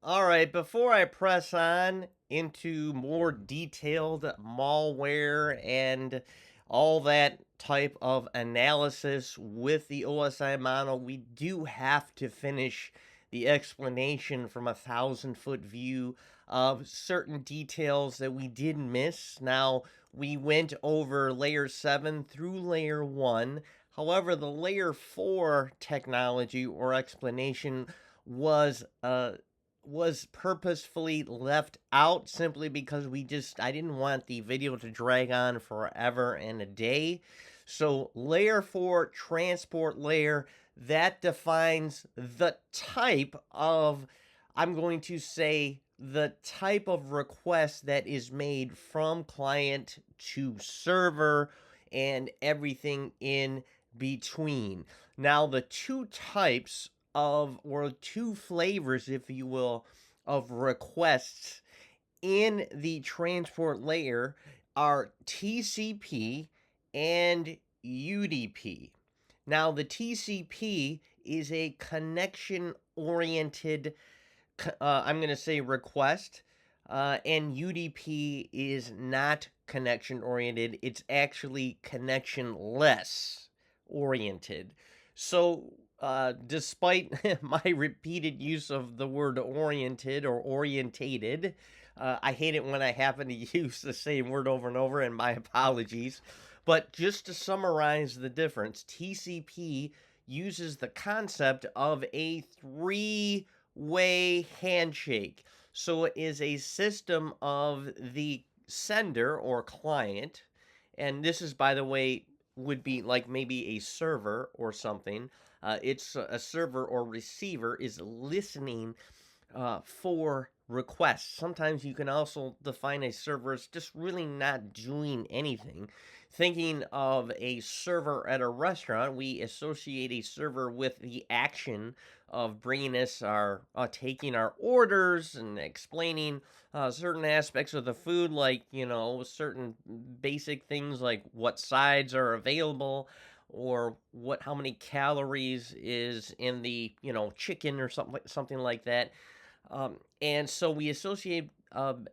All right, before I press on into more detailed malware and all that type of analysis with the OSI model, we do have to finish the explanation from a 1,000-foot view of certain details that we did miss. Now, we went over layer 7 through layer 1. However, the layer 4 technology or explanation was was purposefully left out simply because I didn't want the video to drag on forever and a day. So layer 4 transport layer, that defines the type of, I'm going to say, the type of request that is made from client to server and everything in between. Now, the two types of, or two flavors, if you will, of requests in the transport layer are TCP and UDP. Now, the TCP is a connection oriented, I'm going to say, request, and UDP is not connection oriented, it's actually connectionless oriented. So, despite my repeated use of the word oriented or orientated, I hate it when I happen to use the same word over and over, and my apologies. But just to summarize the difference, TCP uses the concept of a three-way handshake. So it is a system of the sender or client, and this is, by the way, would be like maybe a server or something. It's a server or receiver is listening for requests. Sometimes you can also define a server as just really not doing anything. Thinking of a server at a restaurant, we associate a server with the action of bringing us our, taking our orders and explaining certain aspects of the food, like, certain basic things like what sides are available, or how many calories is in the chicken or something like that. And so we associate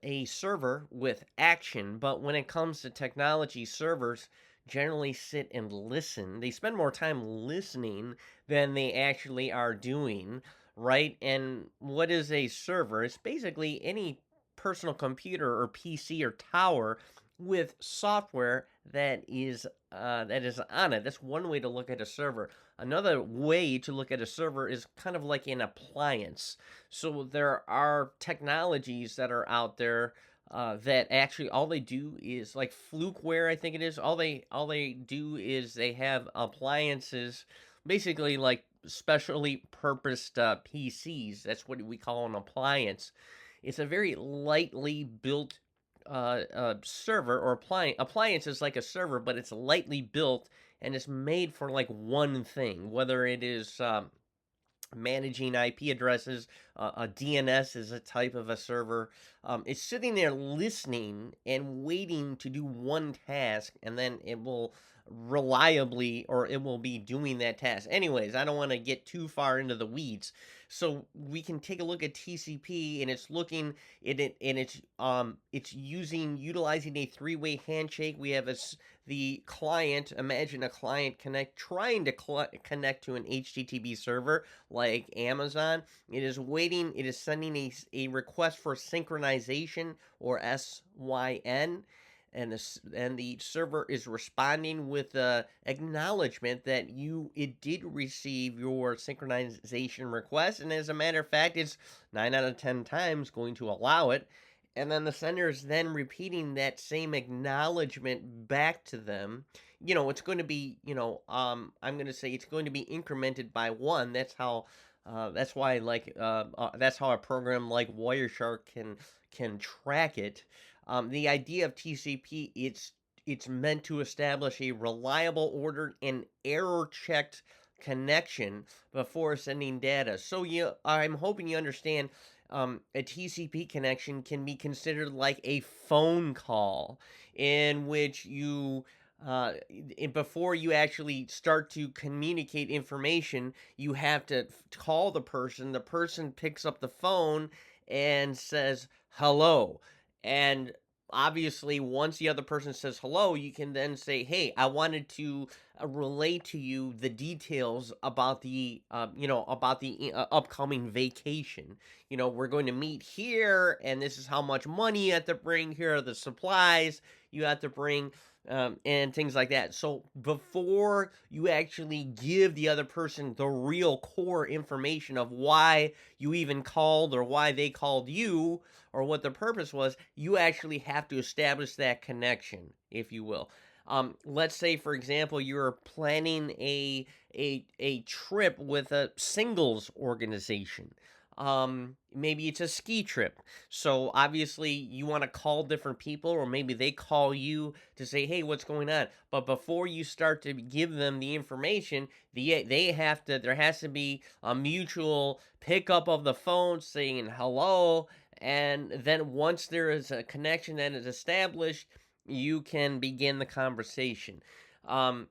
a server with action, but when it comes to technology, servers generally sit and listen. They spend more time listening than they actually are doing, right? And what is a server? It's basically any personal computer or PC or tower with software that is on it. That's one way to look at a server. Another way to look at a server is kind of like an appliance. So there are technologies that are out there that actually all they do is like flukeware, I think it is. All they do is they have appliances, basically like specially purposed PCs. That's what we call an appliance. It's a very lightly built server or appliance is like a server, but it's lightly built and it's made for like one thing, whether it is managing IP addresses. A DNS is a type of a server. It's sitting there listening and waiting to do one task, and then it will reliably, or it will be doing that task. Anyways, I don't want to get too far into the weeds. So we can take a look at TCP, and it's looking at it, and it's utilizing a three-way handshake. We have the client. Imagine a client trying to connect to an HTTP server like Amazon. It is waiting, it is sending a request for synchronization, or SYN, and the server is responding with a acknowledgement that it did receive your synchronization request, and as a matter of fact, it's 9 out of 10 times going to allow it. And then the sender is then repeating that same acknowledgement back to them. It's going to be, I'm going to say it's going to be incremented by one. That's why, like, that's how a program like Wireshark can track it. The idea of TCP, it's meant to establish a reliable, ordered, and error-checked connection before sending data. So I'm hoping you understand. A TCP connection can be considered like a phone call, in which before you actually start to communicate information, you have to call the person. The person picks up the phone, and says hello. And obviously, once the other person says hello, you can then say, "Hey, I wanted to relay to you the details about the upcoming vacation. We're going to meet here, and this is how much money you have to bring. Here are the supplies you have to bring." And things like that. So before you actually give the other person the real core information of why you even called or why they called you or what the purpose was, you actually have to establish that connection, if you will. Let's say, for example, you're planning a trip with a singles organization. Maybe it's a ski trip. So obviously you want to call different people, or maybe they call you to say, "Hey, what's going on?" But before you start to give them the information, there has to be a mutual pickup of the phone saying hello, and then once there is a connection that is established, you can begin the conversation. Um,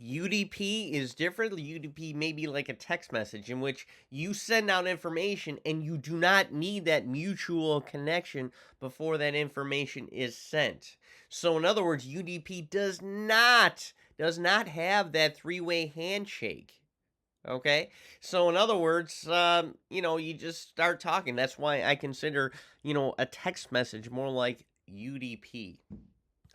UDP is different. UDP may be like a text message in which you send out information and you do not need that mutual connection before that information is sent. So in other words, UDP does not have that three-way handshake. Okay, so in other words, you just start talking. That's why I consider a text message more like UDP.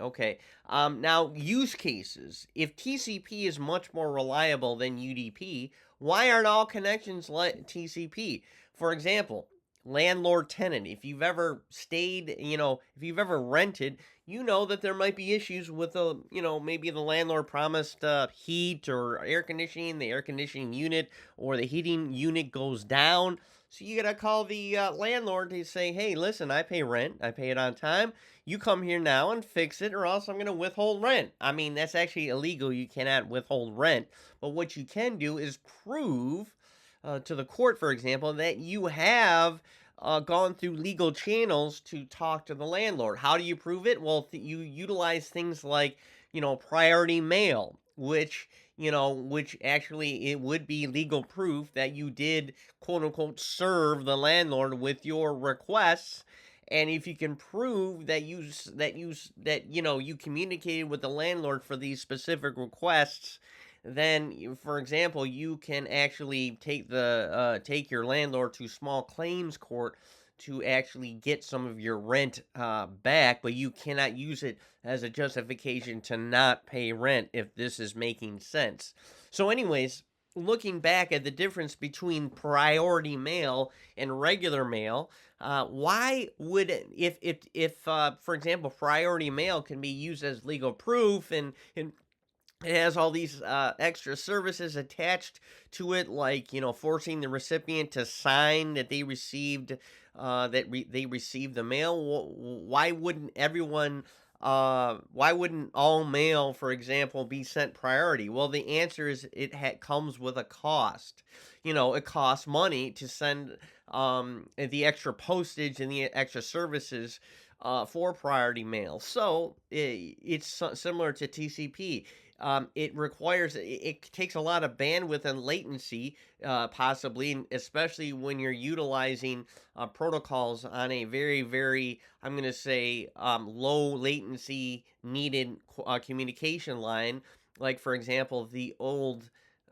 Okay. Now, use cases. If TCP is much more reliable than UDP, why aren't all connections like TCP? For example, landlord tenant. If you've ever stayed, if you've ever rented, you know that there might be issues with maybe the landlord promised heat or air conditioning, the air conditioning unit or the heating unit goes down. So you gotta call the landlord to say, "Hey, listen, I pay rent. I pay it on time. You come here now and fix it, or else I'm going to withhold rent." I mean, that's actually illegal. You cannot withhold rent. But what you can do is prove to the court, for example, that you have gone through legal channels to talk to the landlord. How do you prove it? Well, you utilize things like, priority mail, which actually it would be legal proof that you did, quote unquote, serve the landlord with your requests. And if you can prove that you communicated with the landlord for these specific requests, then for example, you can actually take your landlord to small claims court to actually get some of your rent back, but you cannot use it as a justification to not pay rent, if this is making sense. So anyways, looking back at the difference between priority mail and regular mail, why would if for example, priority mail can be used as legal proof, and it has all these extra services attached to it, like forcing the recipient to sign that they received they received the mail. Why wouldn't all mail, for example, be sent priority? Well, the answer is comes with a cost. It costs money to send the extra postage and the extra services for priority mail. So it's similar to TCP. It takes a lot of bandwidth and latency, possibly, especially when you're utilizing protocols on a very, very, I'm going to say, low latency needed communication line. Like, for example,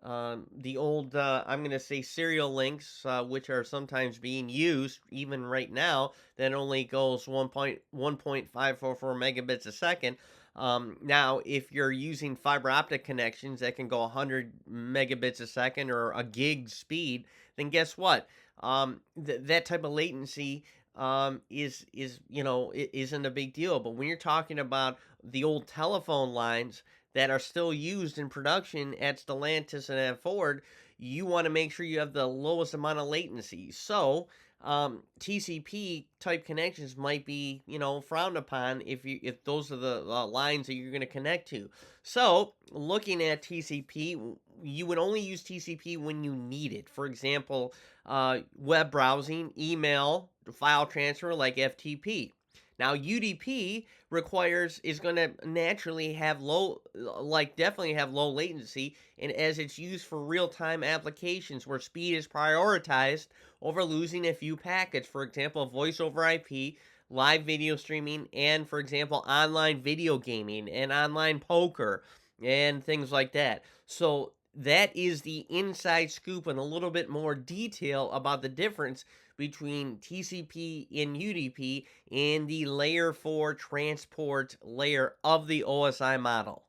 I'm going to say serial links, which are sometimes being used even right now, that only goes 1.544 megabits a second. Now, if you're using fiber optic connections that can go 100 megabits a second or a gig speed, then guess what? That type of latency isn't a big deal. But when you're talking about the old telephone lines that are still used in production at Stellantis and at Ford, you want to make sure you have the lowest amount of latency. So TCP type connections might be, frowned upon if those are the lines that you're going to connect to. So looking at TCP, you would only use TCP when you need it. For example, web browsing, email, file transfer like FTP. Now UDP is going to naturally have definitely have low latency, and as it's used for real-time applications where speed is prioritized over losing a few packets, for example, voice over IP, live video streaming, and for example, online video gaming and online poker and things like that. So that is the inside scoop and a little bit more detail about the difference between TCP and UDP in the layer 4 transport layer of the OSI model.